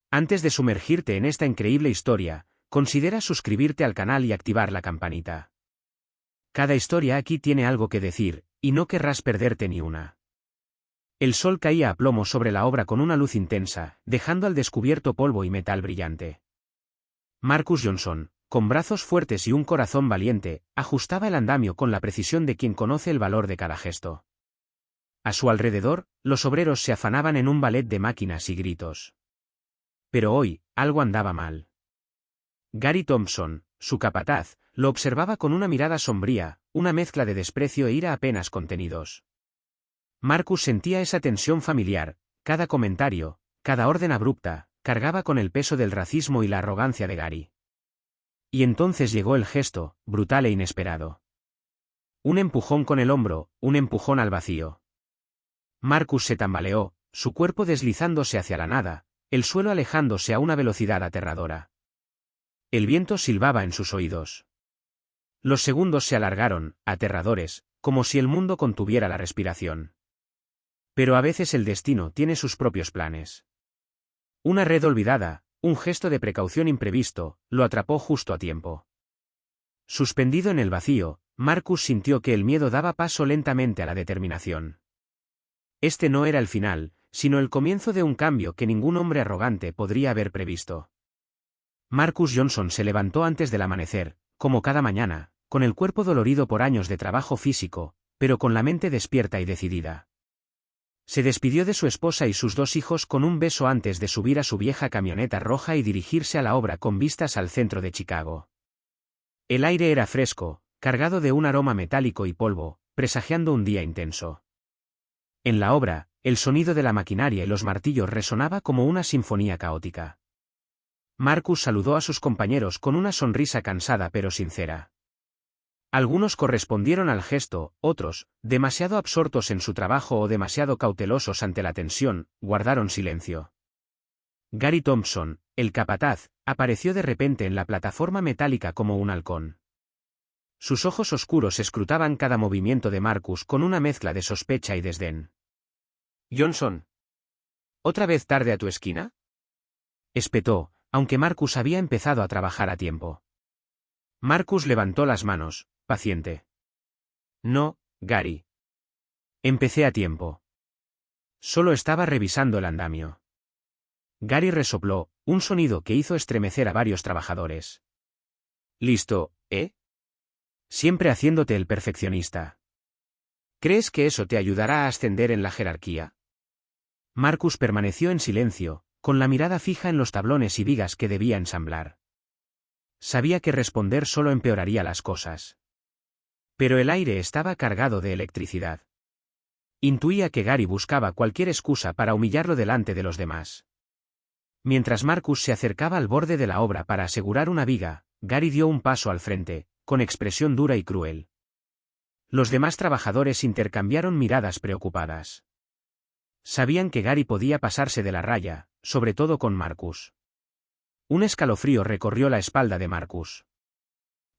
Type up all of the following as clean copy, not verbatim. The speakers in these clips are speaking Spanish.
Antes de sumergirte en esta increíble historia, considera suscribirte al canal y activar la campanita. Cada historia aquí tiene algo que decir, y no querrás perderte ni una. El sol caía a plomo sobre la obra con una luz intensa, dejando al descubierto polvo y metal brillante. Marcus Johnson, con brazos fuertes y un corazón valiente, ajustaba el andamio con la precisión de quien conoce el valor de cada gesto. A su alrededor, los obreros se afanaban en un ballet de máquinas y gritos. Pero hoy, algo andaba mal. Gary Thompson, su capataz, lo observaba con una mirada sombría, una mezcla de desprecio e ira apenas contenidos. Marcus sentía esa tensión familiar, cada comentario, cada orden abrupta, cargaba con el peso del racismo y la arrogancia de Gary. Y entonces llegó el gesto, brutal e inesperado. Un empujón con el hombro, un empujón al vacío. Marcus se tambaleó, su cuerpo deslizándose hacia la nada, el suelo alejándose a una velocidad aterradora. El viento silbaba en sus oídos. Los segundos se alargaron, aterradores, como si el mundo contuviera la respiración. Pero a veces el destino tiene sus propios planes. Una red olvidada, un gesto de precaución imprevisto, lo atrapó justo a tiempo. Suspendido en el vacío, Marcus sintió que el miedo daba paso lentamente a la determinación. Este no era el final, sino el comienzo de un cambio que ningún hombre arrogante podría haber previsto. Marcus Johnson se levantó antes del amanecer, como cada mañana, con el cuerpo dolorido por años de trabajo físico, pero con la mente despierta y decidida. Se despidió de su esposa y sus 2 hijos con un beso antes de subir a su vieja camioneta roja y dirigirse a la obra con vistas al centro de Chicago. El aire era fresco, cargado de un aroma metálico y polvo, presagiando un día intenso. En la obra, el sonido de la maquinaria y los martillos resonaba como una sinfonía caótica. Marcus saludó a sus compañeros con una sonrisa cansada pero sincera. Algunos correspondieron al gesto, otros, demasiado absortos en su trabajo o demasiado cautelosos ante la tensión, guardaron silencio. Gary Thompson, el capataz, apareció de repente en la plataforma metálica como un halcón. Sus ojos oscuros escrutaban cada movimiento de Marcus con una mezcla de sospecha y desdén. «Johnson. ¿Otra vez tarde a tu esquina?», espetó, aunque Marcus había empezado a trabajar a tiempo. Marcus levantó las manos, paciente. «No, Gary. Empecé a tiempo. Solo estaba revisando el andamio». Gary resopló, un sonido que hizo estremecer a varios trabajadores. «Listo, ¿eh? Siempre haciéndote el perfeccionista. ¿Crees que eso te ayudará a ascender en la jerarquía?». Marcus permaneció en silencio, con la mirada fija en los tablones y vigas que debía ensamblar. Sabía que responder solo empeoraría las cosas. Pero el aire estaba cargado de electricidad. Intuía que Gary buscaba cualquier excusa para humillarlo delante de los demás. Mientras Marcus se acercaba al borde de la obra para asegurar una viga, Gary dio un paso al frente, con expresión dura y cruel. Los demás trabajadores intercambiaron miradas preocupadas. Sabían que Gary podía pasarse de la raya, sobre todo con Marcus. Un escalofrío recorrió la espalda de Marcus.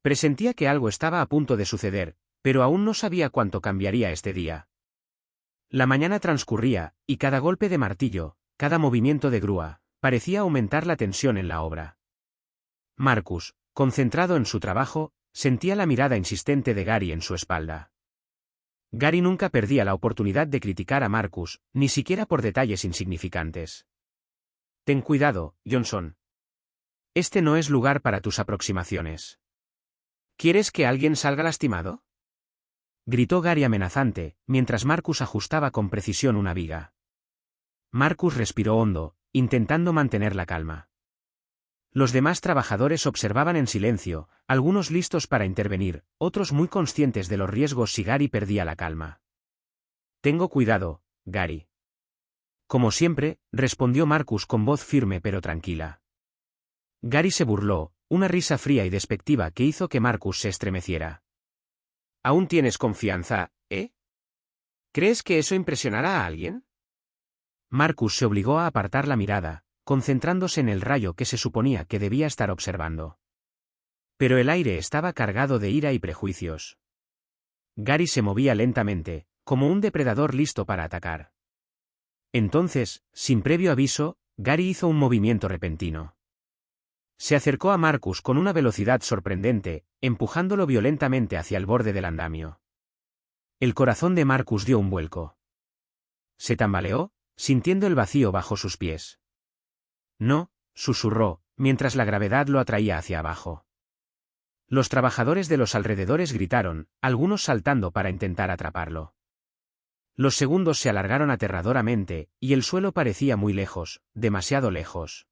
Presentía que algo estaba a punto de suceder, pero aún no sabía cuánto cambiaría este día. La mañana transcurría, y cada golpe de martillo, cada movimiento de grúa, parecía aumentar la tensión en la obra. Marcus, concentrado en su trabajo, sentía la mirada insistente de Gary en su espalda. Gary nunca perdía la oportunidad de criticar a Marcus, ni siquiera por detalles insignificantes. «Ten cuidado, Johnson. Este no es lugar para tus aproximaciones. ¿Quieres que alguien salga lastimado?», gritó Gary amenazante, mientras Marcus ajustaba con precisión una viga. Marcus respiró hondo, intentando mantener la calma. Los demás trabajadores observaban en silencio, algunos listos para intervenir, otros muy conscientes de los riesgos si Gary perdía la calma. «Tengo cuidado, Gary». Como siempre, respondió Marcus con voz firme pero tranquila. Gary se burló, una risa fría y despectiva que hizo que Marcus se estremeciera. «¿Aún tienes confianza, eh? ¿Crees que eso impresionará a alguien?». Marcus se obligó a apartar la mirada, concentrándose en el rayo que se suponía que debía estar observando. Pero el aire estaba cargado de ira y prejuicios. Gary se movía lentamente, como un depredador listo para atacar. Entonces, sin previo aviso, Gary hizo un movimiento repentino. Se acercó a Marcus con una velocidad sorprendente, empujándolo violentamente hacia el borde del andamio. El corazón de Marcus dio un vuelco. Se tambaleó, sintiendo el vacío bajo sus pies. No, susurró, mientras la gravedad lo atraía hacia abajo. Los trabajadores de los alrededores gritaron, algunos saltando para intentar atraparlo. Los segundos se alargaron aterradoramente, y el suelo parecía muy lejos, demasiado lejos.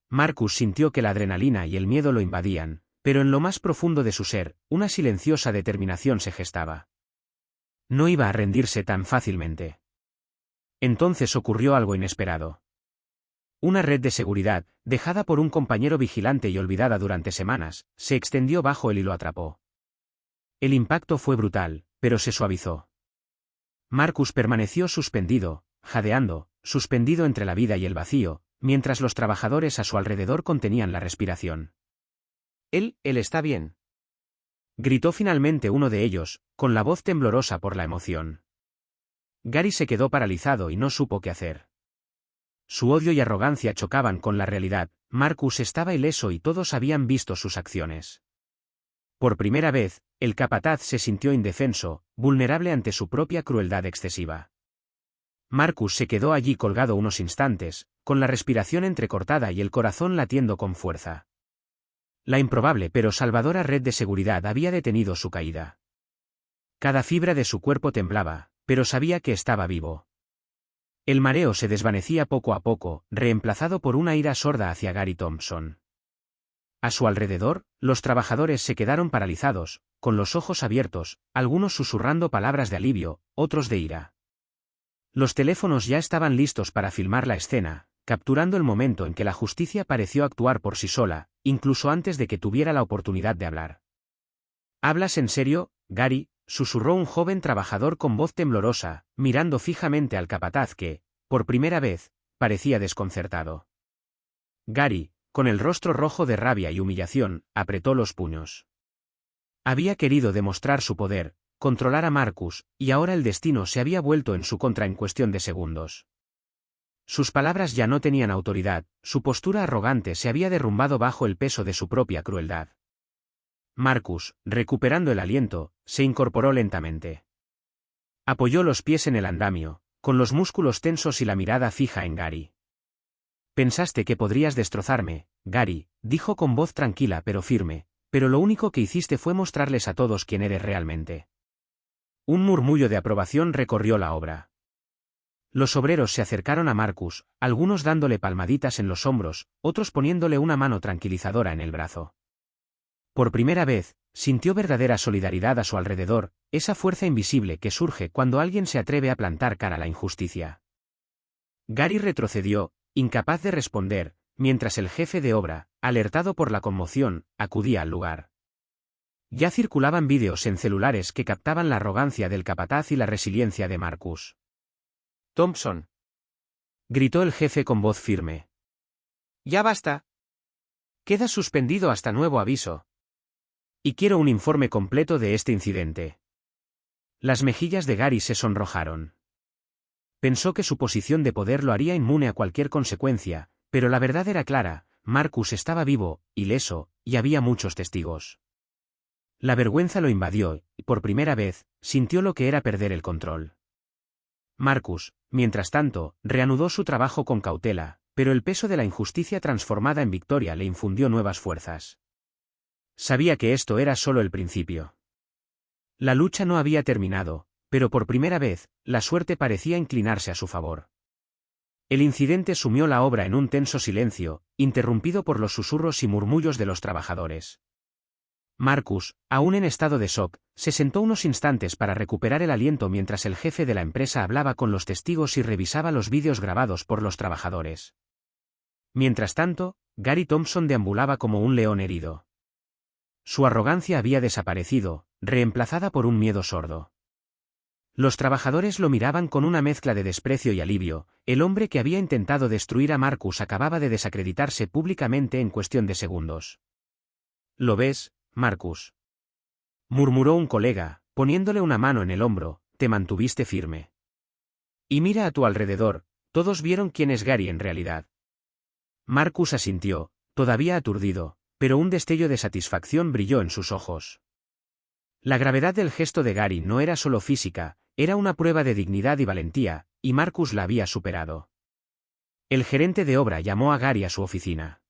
Marcus sintió que la adrenalina y el miedo lo invadían, pero en lo más profundo de su ser, una silenciosa determinación se gestaba. No iba a rendirse tan fácilmente. Entonces ocurrió algo inesperado. Una red de seguridad, dejada por un compañero vigilante y olvidada durante semanas, se extendió bajo él y lo atrapó. El impacto fue brutal, pero se suavizó. Marcus permaneció suspendido, jadeando, suspendido entre la vida y el vacío, mientras los trabajadores a su alrededor contenían la respiración. Él está bien. Gritó finalmente uno de ellos, con la voz temblorosa por la emoción. Gary se quedó paralizado y no supo qué hacer. Su odio y arrogancia chocaban con la realidad, Marcus estaba ileso y todos habían visto sus acciones. Por primera vez, el capataz se sintió indefenso, vulnerable ante su propia crueldad excesiva. Marcus se quedó allí colgado unos instantes, con la respiración entrecortada y el corazón latiendo con fuerza. La improbable pero salvadora red de seguridad había detenido su caída. Cada fibra de su cuerpo temblaba, pero sabía que estaba vivo. El mareo se desvanecía poco a poco, reemplazado por una ira sorda hacia Gary Thompson. A su alrededor, los trabajadores se quedaron paralizados, con los ojos abiertos, algunos susurrando palabras de alivio, otros de ira. Los teléfonos ya estaban listos para filmar la escena, capturando el momento en que la justicia pareció actuar por sí sola, incluso antes de que tuviera la oportunidad de hablar. ¿Hablas en serio, Gary?, susurró un joven trabajador con voz temblorosa, mirando fijamente al capataz que, por primera vez, parecía desconcertado. Gary, con el rostro rojo de rabia y humillación, apretó los puños. Había querido demostrar su poder, controlar a Marcus, y ahora el destino se había vuelto en su contra en cuestión de segundos. Sus palabras ya no tenían autoridad, su postura arrogante se había derrumbado bajo el peso de su propia crueldad. Marcus, recuperando el aliento, se incorporó lentamente. Apoyó los pies en el andamio, con los músculos tensos y la mirada fija en Gary. Pensaste que podrías destrozarme, Gary, dijo con voz tranquila pero firme, pero lo único que hiciste fue mostrarles a todos quién eres realmente. Un murmullo de aprobación recorrió la obra. Los obreros se acercaron a Marcus, algunos dándole palmaditas en los hombros, otros poniéndole una mano tranquilizadora en el brazo. Por primera vez, sintió verdadera solidaridad a su alrededor, esa fuerza invisible que surge cuando alguien se atreve a plantar cara a la injusticia. Gary retrocedió, incapaz de responder, mientras el jefe de obra, alertado por la conmoción, acudía al lugar. Ya circulaban vídeos en celulares que captaban la arrogancia del capataz y la resiliencia de Marcus. «Thompson», gritó el jefe con voz firme. «Ya basta. Queda suspendido hasta nuevo aviso. Y quiero un informe completo de este incidente». Las mejillas de Gary se sonrojaron. Pensó que su posición de poder lo haría inmune a cualquier consecuencia, pero la verdad era clara, Marcus estaba vivo, ileso, y había muchos testigos. La vergüenza lo invadió, y por primera vez, sintió lo que era perder el control. Marcus, mientras tanto, reanudó su trabajo con cautela, pero el peso de la injusticia transformada en victoria le infundió nuevas fuerzas. Sabía que esto era solo el principio. La lucha no había terminado, pero por primera vez, la suerte parecía inclinarse a su favor. El incidente sumió la obra en un tenso silencio, interrumpido por los susurros y murmullos de los trabajadores. Marcus, aún en estado de shock, se sentó unos instantes para recuperar el aliento mientras el jefe de la empresa hablaba con los testigos y revisaba los vídeos grabados por los trabajadores. Mientras tanto, Gary Thompson deambulaba como un león herido. Su arrogancia había desaparecido, reemplazada por un miedo sordo. Los trabajadores lo miraban con una mezcla de desprecio y alivio, el hombre que había intentado destruir a Marcus acababa de desacreditarse públicamente en cuestión de segundos. «¿Lo ves, Marcus?», murmuró un colega, poniéndole una mano en el hombro, «te mantuviste firme. Y mira a tu alrededor, todos vieron quién es Gary en realidad». Marcus asintió, todavía aturdido, pero un destello de satisfacción brilló en sus ojos. La gravedad del gesto de Gary no era solo física, era una prueba de dignidad y valentía, y Marcus la había superado. El gerente de obra llamó a Gary a su oficina.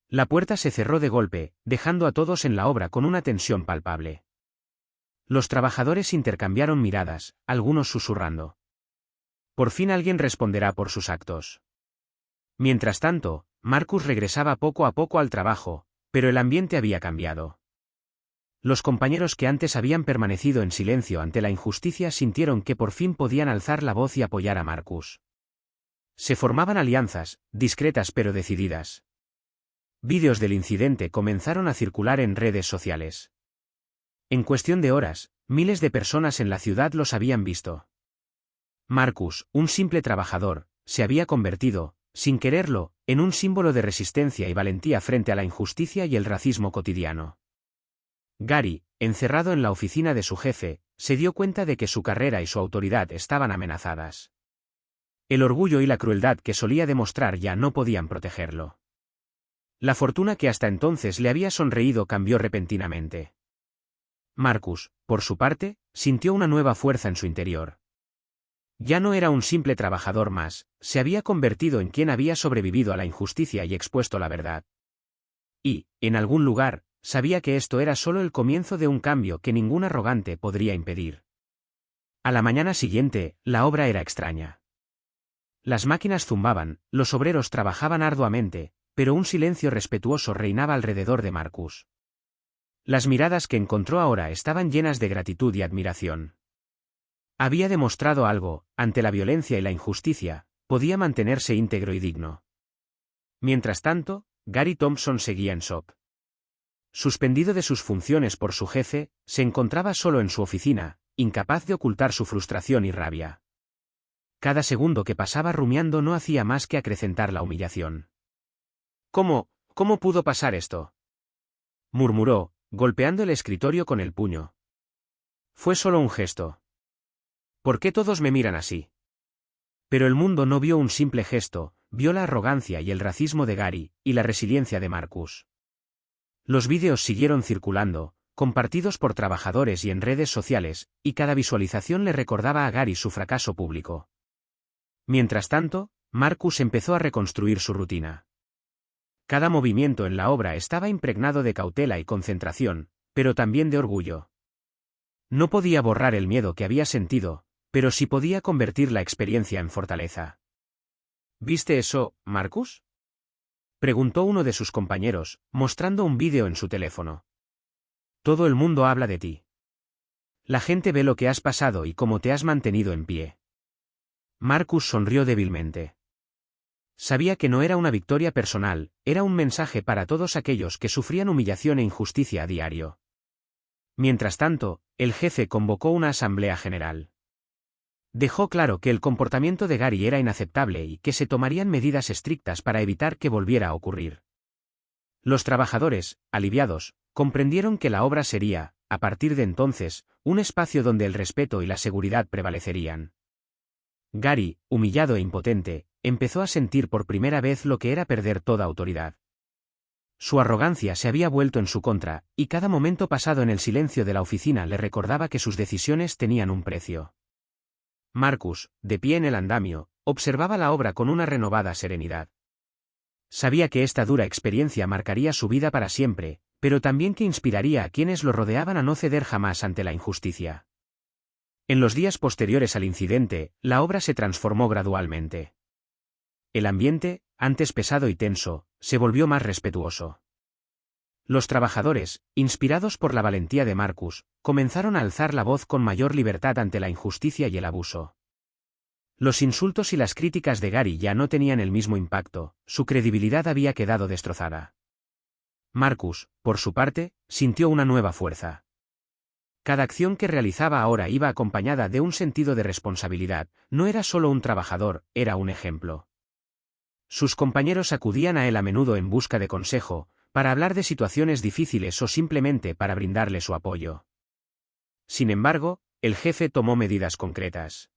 La puerta se cerró de golpe, dejando a todos en la obra con una tensión palpable. Los trabajadores intercambiaron miradas, algunos susurrando. Por fin alguien responderá por sus actos. Mientras tanto, Marcus regresaba poco a poco al trabajo, pero el ambiente había cambiado. Los compañeros que antes habían permanecido en silencio ante la injusticia sintieron que por fin podían alzar la voz y apoyar a Marcus. Se formaban alianzas, discretas pero decididas. Vídeos del incidente comenzaron a circular en redes sociales. En cuestión de horas, miles de personas en la ciudad los habían visto. Marcus, un simple trabajador, se había convertido, sin quererlo, en un símbolo de resistencia y valentía frente a la injusticia y el racismo cotidiano. Gary, encerrado en la oficina de su jefe, se dio cuenta de que su carrera y su autoridad estaban amenazadas. El orgullo y la crueldad que solía demostrar ya no podían protegerlo. La fortuna que hasta entonces le había sonreído cambió repentinamente. Marcus, por su parte, sintió una nueva fuerza en su interior. Ya no era un simple trabajador más, se había convertido en quien había sobrevivido a la injusticia y expuesto la verdad. Y, en algún lugar, sabía que esto era solo el comienzo de un cambio que ningún arrogante podría impedir. A la mañana siguiente, la obra era extraña. Las máquinas zumbaban, los obreros trabajaban arduamente, pero un silencio respetuoso reinaba alrededor de Marcus. Las miradas que encontró ahora estaban llenas de gratitud y admiración. Había demostrado algo, ante la violencia y la injusticia, podía mantenerse íntegro y digno. Mientras tanto, Gary Thompson seguía en shock. Suspendido de sus funciones por su jefe, se encontraba solo en su oficina, incapaz de ocultar su frustración y rabia. Cada segundo que pasaba rumiando no hacía más que acrecentar la humillación. ¿Cómo pudo pasar esto?, murmuró, golpeando el escritorio con el puño. Fue solo un gesto. ¿Por qué todos me miran así? Pero el mundo no vio un simple gesto, vio la arrogancia y el racismo de Gary, y la resiliencia de Marcus. Los vídeos siguieron circulando, compartidos por trabajadores y en redes sociales, y cada visualización le recordaba a Gary su fracaso público. Mientras tanto, Marcus empezó a reconstruir su rutina. Cada movimiento en la obra estaba impregnado de cautela y concentración, pero también de orgullo. No podía borrar el miedo que había sentido, pero sí podía convertir la experiencia en fortaleza. ¿Viste eso, Marcus?, preguntó uno de sus compañeros, mostrando un vídeo en su teléfono. Todo el mundo habla de ti. La gente ve lo que has pasado y cómo te has mantenido en pie. Marcus sonrió débilmente. Sabía que no era una victoria personal, era un mensaje para todos aquellos que sufrían humillación e injusticia a diario. Mientras tanto, el jefe convocó una asamblea general. Dejó claro que el comportamiento de Gary era inaceptable y que se tomarían medidas estrictas para evitar que volviera a ocurrir. Los trabajadores, aliviados, comprendieron que la obra sería, a partir de entonces, un espacio donde el respeto y la seguridad prevalecerían. Gary, humillado e impotente, empezó a sentir por primera vez lo que era perder toda autoridad. Su arrogancia se había vuelto en su contra, y cada momento pasado en el silencio de la oficina le recordaba que sus decisiones tenían un precio. Marcus, de pie en el andamio, observaba la obra con una renovada serenidad. Sabía que esta dura experiencia marcaría su vida para siempre, pero también que inspiraría a quienes lo rodeaban a no ceder jamás ante la injusticia. En los días posteriores al incidente, la obra se transformó gradualmente. El ambiente, antes pesado y tenso, se volvió más respetuoso. Los trabajadores, inspirados por la valentía de Marcus, comenzaron a alzar la voz con mayor libertad ante la injusticia y el abuso. Los insultos y las críticas de Gary ya no tenían el mismo impacto, su credibilidad había quedado destrozada. Marcus, por su parte, sintió una nueva fuerza. Cada acción que realizaba ahora iba acompañada de un sentido de responsabilidad, no era solo un trabajador, era un ejemplo. Sus compañeros acudían a él a menudo en busca de consejo, para hablar de situaciones difíciles o simplemente para brindarle su apoyo. Sin embargo, el jefe tomó medidas concretas.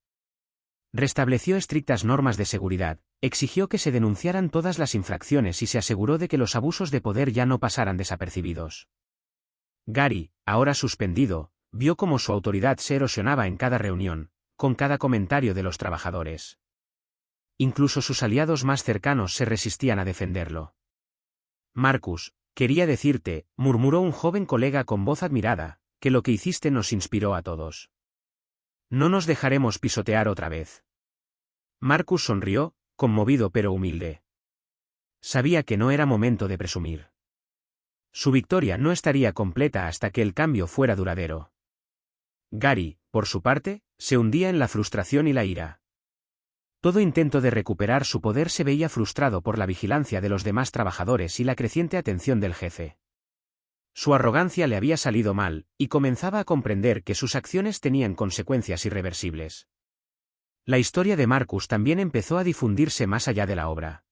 Restableció estrictas normas de seguridad, exigió que se denunciaran todas las infracciones y se aseguró de que los abusos de poder ya no pasaran desapercibidos. Gary, ahora suspendido, vio cómo su autoridad se erosionaba en cada reunión, con cada comentario de los trabajadores. Incluso sus aliados más cercanos se resistían a defenderlo. Marcus, quería decirte, murmuró un joven colega con voz admirada, que lo que hiciste nos inspiró a todos. No nos dejaremos pisotear otra vez. Marcus sonrió, conmovido pero humilde. Sabía que no era momento de presumir. Su victoria no estaría completa hasta que el cambio fuera duradero. Gary, por su parte, se hundía en la frustración y la ira. Todo intento de recuperar su poder se veía frustrado por la vigilancia de los demás trabajadores y la creciente atención del jefe. Su arrogancia le había salido mal, y comenzaba a comprender que sus acciones tenían consecuencias irreversibles. La historia de Marcus también empezó a difundirse más allá de la obra.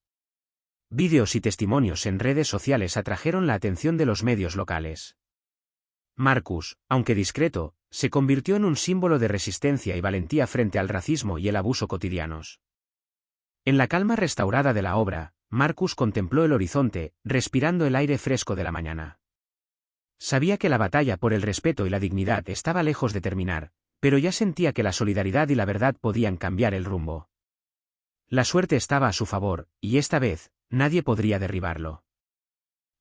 Vídeos y testimonios en redes sociales atrajeron la atención de los medios locales. Marcus, aunque discreto, se convirtió en un símbolo de resistencia y valentía frente al racismo y el abuso cotidianos. En la calma restaurada de la obra, Marcus contempló el horizonte, respirando el aire fresco de la mañana. Sabía que la batalla por el respeto y la dignidad estaba lejos de terminar, pero ya sentía que la solidaridad y la verdad podían cambiar el rumbo. La suerte estaba a su favor, y esta vez, nadie podría derribarlo.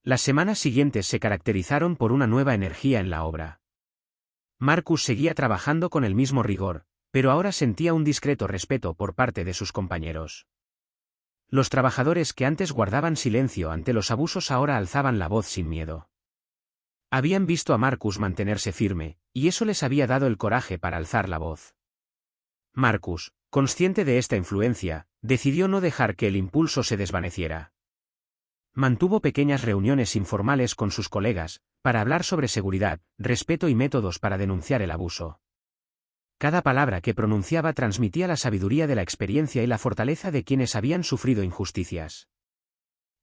Las semanas siguientes se caracterizaron por una nueva energía en la obra. Marcus seguía trabajando con el mismo rigor, pero ahora sentía un discreto respeto por parte de sus compañeros. Los trabajadores que antes guardaban silencio ante los abusos ahora alzaban la voz sin miedo. Habían visto a Marcus mantenerse firme, y eso les había dado el coraje para alzar la voz. Marcus, consciente de esta influencia, decidió no dejar que el impulso se desvaneciera. Mantuvo pequeñas reuniones informales con sus colegas, para hablar sobre seguridad, respeto y métodos para denunciar el abuso. Cada palabra que pronunciaba transmitía la sabiduría de la experiencia y la fortaleza de quienes habían sufrido injusticias.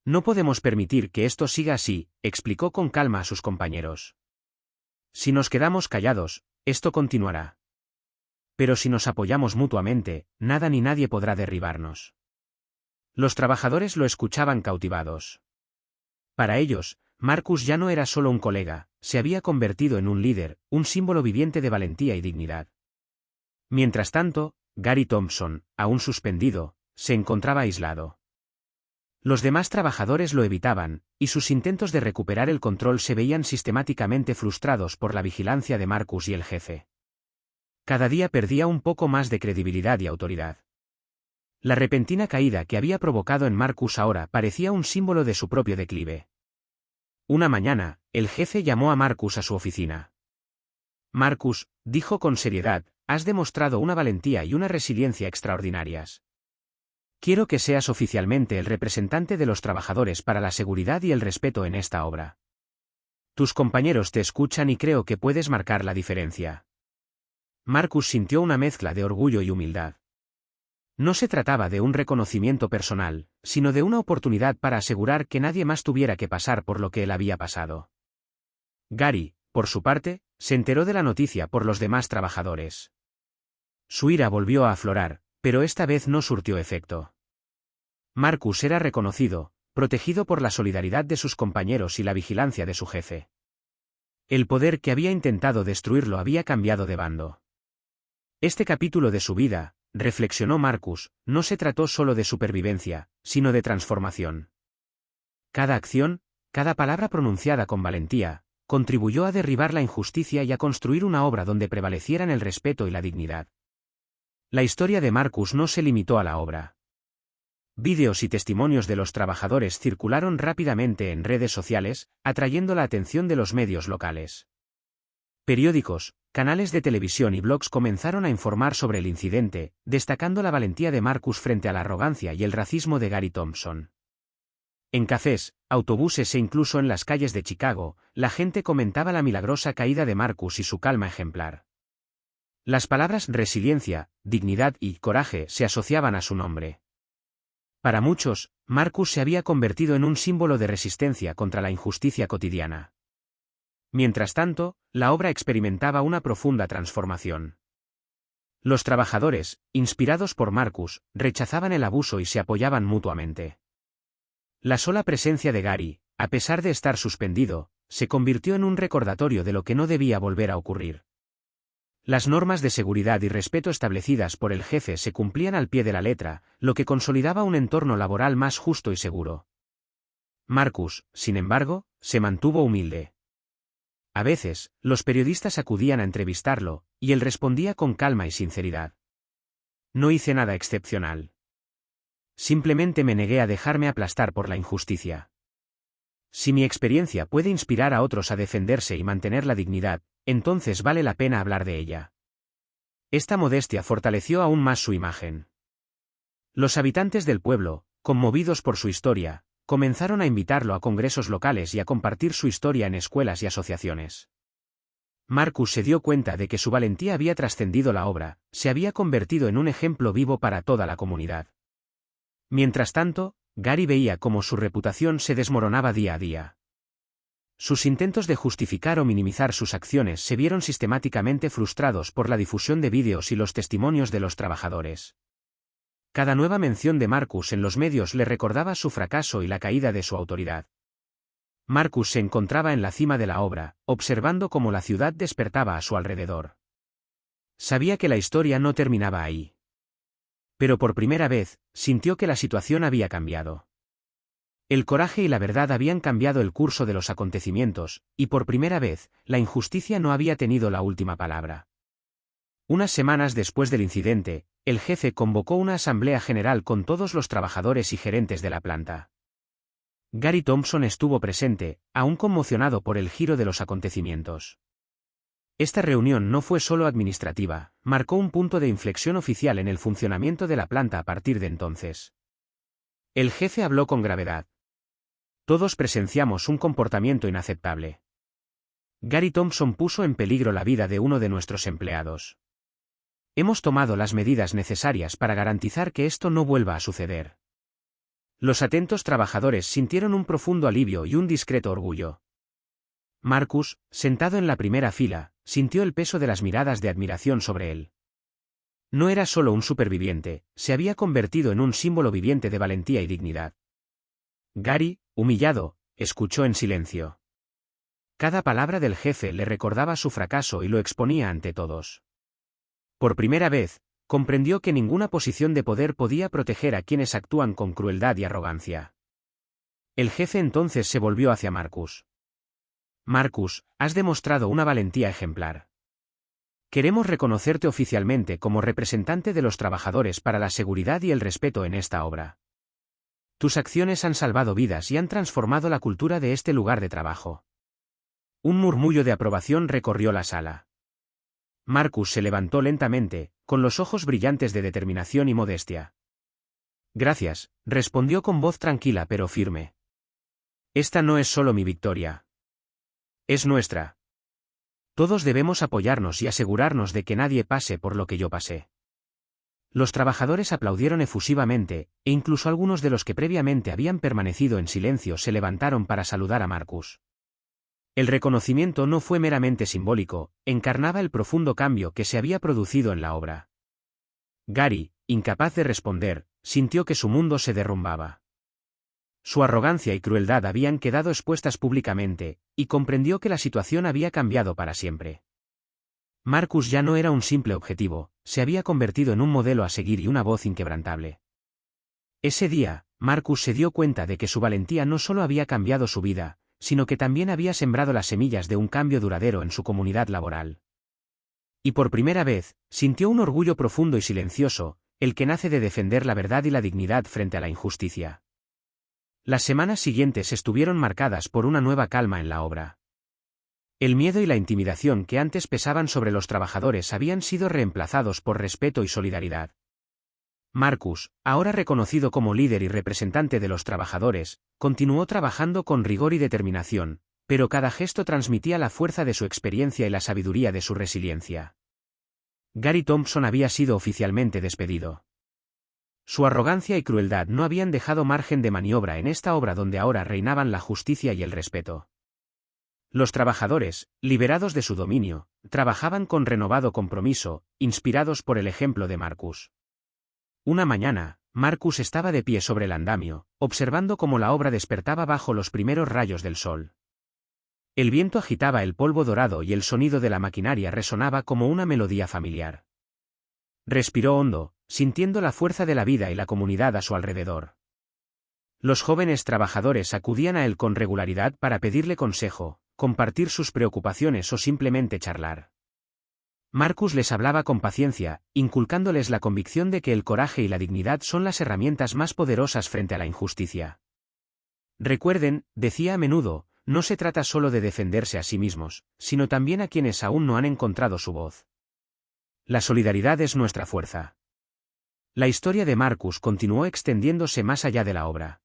No podemos permitir que esto siga así, explicó con calma a sus compañeros. Si nos quedamos callados, esto continuará. Pero si nos apoyamos mutuamente, nada ni nadie podrá derribarnos. Los trabajadores lo escuchaban cautivados. Para ellos, Marcus ya no era solo un colega, se había convertido en un líder, un símbolo viviente de valentía y dignidad. Mientras tanto, Gary Thompson, aún suspendido, se encontraba aislado. Los demás trabajadores lo evitaban, y sus intentos de recuperar el control se veían sistemáticamente frustrados por la vigilancia de Marcus y el jefe. Cada día perdía un poco más de credibilidad y autoridad. La repentina caída que había provocado en Marcus ahora parecía un símbolo de su propio declive. Una mañana, el jefe llamó a Marcus a su oficina. Marcus, dijo con seriedad, has demostrado una valentía y una resiliencia extraordinarias. Quiero que seas oficialmente el representante de los trabajadores para la seguridad y el respeto en esta obra. Tus compañeros te escuchan y creo que puedes marcar la diferencia. Marcus sintió una mezcla de orgullo y humildad. No se trataba de un reconocimiento personal, sino de una oportunidad para asegurar que nadie más tuviera que pasar por lo que él había pasado. Gary, por su parte, se enteró de la noticia por los demás trabajadores. Su ira volvió a aflorar, pero esta vez no surtió efecto. Marcus era reconocido, protegido por la solidaridad de sus compañeros y la vigilancia de su jefe. El poder que había intentado destruirlo había cambiado de bando. Este capítulo de su vida, reflexionó Marcus, no se trató solo de supervivencia, sino de transformación. Cada acción, cada palabra pronunciada con valentía, contribuyó a derribar la injusticia y a construir una obra donde prevalecieran el respeto y la dignidad. La historia de Marcus no se limitó a la obra. Vídeos y testimonios de los trabajadores circularon rápidamente en redes sociales, atrayendo la atención de los medios locales. Periódicos, canales de televisión y blogs comenzaron a informar sobre el incidente, destacando la valentía de Marcus frente a la arrogancia y el racismo de Gary Thompson. En cafés, autobuses e incluso en las calles de Chicago, la gente comentaba la milagrosa caída de Marcus y su calma ejemplar. Las palabras resiliencia, dignidad y coraje se asociaban a su nombre. Para muchos, Marcus se había convertido en un símbolo de resistencia contra la injusticia cotidiana. Mientras tanto, la obra experimentaba una profunda transformación. Los trabajadores, inspirados por Marcus, rechazaban el abuso y se apoyaban mutuamente. La sola presencia de Gary, a pesar de estar suspendido, se convirtió en un recordatorio de lo que no debía volver a ocurrir. Las normas de seguridad y respeto establecidas por el jefe se cumplían al pie de la letra, lo que consolidaba un entorno laboral más justo y seguro. Marcus, sin embargo, se mantuvo humilde. A veces, los periodistas acudían a entrevistarlo, y él respondía con calma y sinceridad. No hice nada excepcional. Simplemente me negué a dejarme aplastar por la injusticia. Si mi experiencia puede inspirar a otros a defenderse y mantener la dignidad, entonces vale la pena hablar de ella. Esta modestia fortaleció aún más su imagen. Los habitantes del pueblo, conmovidos por su historia, comenzaron a invitarlo a congresos locales y a compartir su historia en escuelas y asociaciones. Marcus se dio cuenta de que su valentía había trascendido la obra, se había convertido en un ejemplo vivo para toda la comunidad. Mientras tanto, Gary veía cómo su reputación se desmoronaba día a día. Sus intentos de justificar o minimizar sus acciones se vieron sistemáticamente frustrados por la difusión de vídeos y los testimonios de los trabajadores. Cada nueva mención de Marcus en los medios le recordaba su fracaso y la caída de su autoridad. Marcus se encontraba en la cima de la obra, observando cómo la ciudad despertaba a su alrededor. Sabía que la historia no terminaba ahí. Pero por primera vez, sintió que la situación había cambiado. El coraje y la verdad habían cambiado el curso de los acontecimientos, y por primera vez, la injusticia no había tenido la última palabra. Unas semanas después del incidente, el jefe convocó una asamblea general con todos los trabajadores y gerentes de la planta. Gary Thompson estuvo presente, aún conmocionado por el giro de los acontecimientos. Esta reunión no fue solo administrativa, marcó un punto de inflexión oficial en el funcionamiento de la planta a partir de entonces. El jefe habló con gravedad. Todos presenciamos un comportamiento inaceptable. Gary Thompson puso en peligro la vida de uno de nuestros empleados. Hemos tomado las medidas necesarias para garantizar que esto no vuelva a suceder. Los atentos trabajadores sintieron un profundo alivio y un discreto orgullo. Marcus, sentado en la primera fila, sintió el peso de las miradas de admiración sobre él. No era solo un superviviente, se había convertido en un símbolo viviente de valentía y dignidad. Gary, humillado, escuchó en silencio. Cada palabra del jefe le recordaba su fracaso y lo exponía ante todos. Por primera vez, comprendió que ninguna posición de poder podía proteger a quienes actúan con crueldad y arrogancia. El jefe entonces se volvió hacia Marcus. Marcus, has demostrado una valentía ejemplar. Queremos reconocerte oficialmente como representante de los trabajadores para la seguridad y el respeto en esta obra. Tus acciones han salvado vidas y han transformado la cultura de este lugar de trabajo. Un murmullo de aprobación recorrió la sala. Marcus se levantó lentamente, con los ojos brillantes de determinación y modestia. Gracias, respondió con voz tranquila pero firme. Esta no es solo mi victoria. Es nuestra. Todos debemos apoyarnos y asegurarnos de que nadie pase por lo que yo pasé. Los trabajadores aplaudieron efusivamente, e incluso algunos de los que previamente habían permanecido en silencio se levantaron para saludar a Marcus. El reconocimiento no fue meramente simbólico, encarnaba el profundo cambio que se había producido en la obra. Gary, incapaz de responder, sintió que su mundo se derrumbaba. Su arrogancia y crueldad habían quedado expuestas públicamente, y comprendió que la situación había cambiado para siempre. Marcus ya no era un simple objetivo, se había convertido en un modelo a seguir y una voz inquebrantable. Ese día, Marcus se dio cuenta de que su valentía no solo había cambiado su vida, sino que también había sembrado las semillas de un cambio duradero en su comunidad laboral. Y por primera vez, sintió un orgullo profundo y silencioso, el que nace de defender la verdad y la dignidad frente a la injusticia. Las semanas siguientes estuvieron marcadas por una nueva calma en la obra. El miedo y la intimidación que antes pesaban sobre los trabajadores habían sido reemplazados por respeto y solidaridad. Marcus, ahora reconocido como líder y representante de los trabajadores, continuó trabajando con rigor y determinación, pero cada gesto transmitía la fuerza de su experiencia y la sabiduría de su resiliencia. Gary Thompson había sido oficialmente despedido. Su arrogancia y crueldad no habían dejado margen de maniobra en esta obra donde ahora reinaban la justicia y el respeto. Los trabajadores, liberados de su dominio, trabajaban con renovado compromiso, inspirados por el ejemplo de Marcus. Una mañana, Marcus estaba de pie sobre el andamio, observando cómo la obra despertaba bajo los primeros rayos del sol. El viento agitaba el polvo dorado y el sonido de la maquinaria resonaba como una melodía familiar. Respiró hondo, sintiendo la fuerza de la vida y la comunidad a su alrededor. Los jóvenes trabajadores acudían a él con regularidad para pedirle consejo, compartir sus preocupaciones o simplemente charlar. Marcus les hablaba con paciencia, inculcándoles la convicción de que el coraje y la dignidad son las herramientas más poderosas frente a la injusticia. Recuerden, decía a menudo, no se trata solo de defenderse a sí mismos, sino también a quienes aún no han encontrado su voz. La solidaridad es nuestra fuerza. La historia de Marcus continuó extendiéndose más allá de la obra.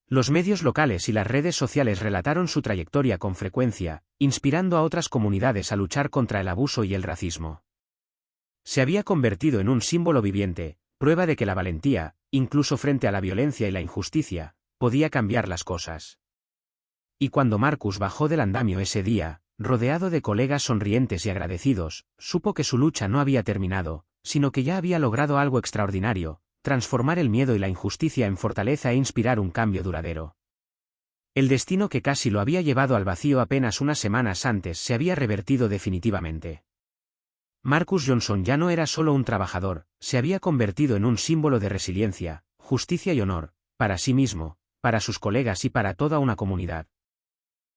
Los medios locales y las redes sociales relataron su trayectoria con frecuencia, inspirando a otras comunidades a luchar contra el abuso y el racismo. Se había convertido en un símbolo viviente, prueba de que la valentía, incluso frente a la violencia y la injusticia, podía cambiar las cosas. Y cuando Marcus bajó del andamio ese día, rodeado de colegas sonrientes y agradecidos, supo que su lucha no había terminado, sino que ya había logrado algo extraordinario: transformar el miedo y la injusticia en fortaleza e inspirar un cambio duradero. El destino que casi lo había llevado al vacío apenas unas semanas antes se había revertido definitivamente. Marcus Johnson ya no era solo un trabajador, se había convertido en un símbolo de resiliencia, justicia y honor, para sí mismo, para sus colegas y para toda una comunidad.